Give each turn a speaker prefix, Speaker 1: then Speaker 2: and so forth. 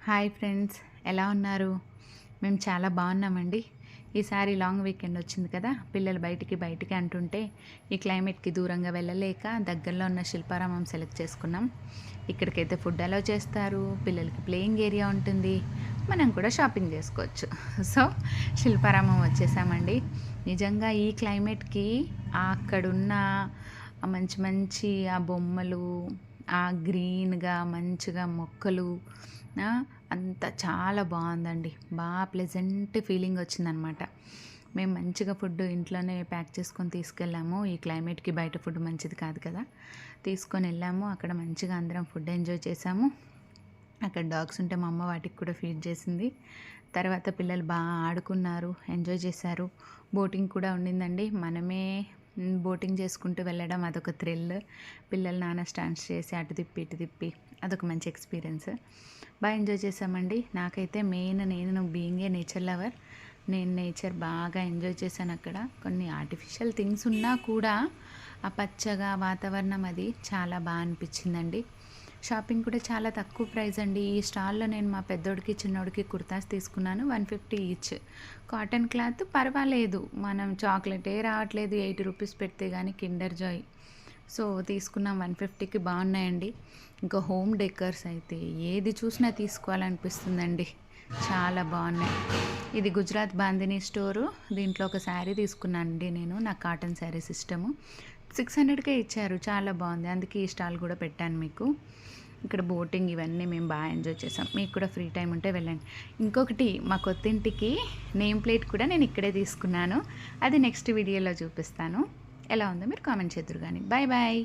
Speaker 1: Hi friends, ఎలా ఉన్నారు? మేము చాలా బాగున్నామండి. ఈసారి లాంగ్ వీకెండ్ వచ్చింది కదా, పిల్లలు బయటికి అంటుంటే ఈ క్లైమేట్కి దూరంగా వెళ్ళలేక దగ్గరలో ఉన్న శిల్పారామం సెలెక్ట్ చేసుకున్నాం. ఇక్కడికైతే ఫుడ్ అలౌ చేస్తారు, పిల్లలకి ప్లేయింగ్ ఏరియా ఉంటుంది, మనం కూడా షాపింగ్ చేసుకోవచ్చు. సో శిల్పారామం వచ్చేసామండి. నిజంగా ఈ క్లైమేట్కి అక్కడున్న మంచి మంచి ఆ బొమ్మలు, ఆ గ్రీన్గా మంచిగా మొక్కలు, ఆ! అంతా చాలా బాగుందండి. ప్లెజెంట్ ఫీలింగ్ వచ్చిందనమాట. మేము మంచిగా ఫుడ్ ఇంట్లోనే ప్యాక్ చేసుకొని తీసుకెళ్ళాము. ఈ క్లైమేట్కి బయట ఫుడ్ మంచిది కాదు కదా. తీసుకొని వెళ్ళాము. అక్కడ మంచిగా అందరం ఫుడ్ ఎంజాయ్ చేసాము. అక్కడ డాగ్స్ ఉంటే మా అమ్మ వాటికి కూడా ఫీడ్ చేసింది. తర్వాత పిల్లలు బాగా ఆడుకున్నారు, ఎంజాయ్ చేశారు. బోటింగ్ కూడా ఉండిందండి. మనమే బోటింగ్ చేసుకుంటూ వెళ్ళడం అదొక థ్రిల్. పిల్లలు నాన్న స్టాండ్స్ చేసి అటు తిప్పి ఇటు తిప్పి అదొక మంచి ఎక్స్పీరియన్స్. బాగా ఎంజాయ్ చేసామండి. నాకైతే నేను బీయింగ్ ఏ నేచర్ లవర్, నేను నేచర్ బాగా ఎంజాయ్ చేశాను. అక్కడ కొన్ని ఆర్టిఫిషియల్ థింగ్స్ ఉన్నా కూడా ఆ పచ్చగా వాతావరణం అది చాలా బాగా అనిపించిందండి. షాపింగ్ కూడా చాలా తక్కువ ప్రైస్ అండి. ఈ స్టాల్లో నేను మా పెద్దోడికి చిన్నోడికి కుర్తాస్ తీసుకున్నాను, 150 ఈచ్. కాటన్ క్లాత్ పర్వాలేదు, మనం చాక్లెటే రావట్లేదు 80 రూపీస్ పెడితే కానీ కిండర్ జాయ్. సో తీసుకున్నాం 150కి, బాగున్నాయండి. ఇంకా హోమ్ డెకర్స్ అయితే ఏది చూసినా తీసుకోవాలనిపిస్తుందండి, చాలా బాగున్నాయి. ఇది గుజరాత్ బాందిని స్టోరు. దీంట్లో ఒక శారీ తీసుకున్నానండి నేను, నా కాటన్ శారీస్ ఇష్టము. 600కే ఇచ్చారు, చాలా బాగుంది. అందుకే ఈ స్టాల్ కూడా పెట్టాను మీకు. ఇక్కడ బోటింగ్ ఇవన్నీ మేము బాగా ఎంజాయ్ చేసాం. మీకు కూడా ఫ్రీ టైం ఉంటే వెళ్ళండి. ఇంకొకటి, మా కొత్తింటికి నేమ్ ప్లేట్ కూడా నేను ఇక్కడే తీసుకున్నాను. అది నెక్స్ట్ వీడియోలో చూపిస్తాను. ఎలా ఉందో మీరు కామెంట్ చేద్దురు కానీ. Bye bye.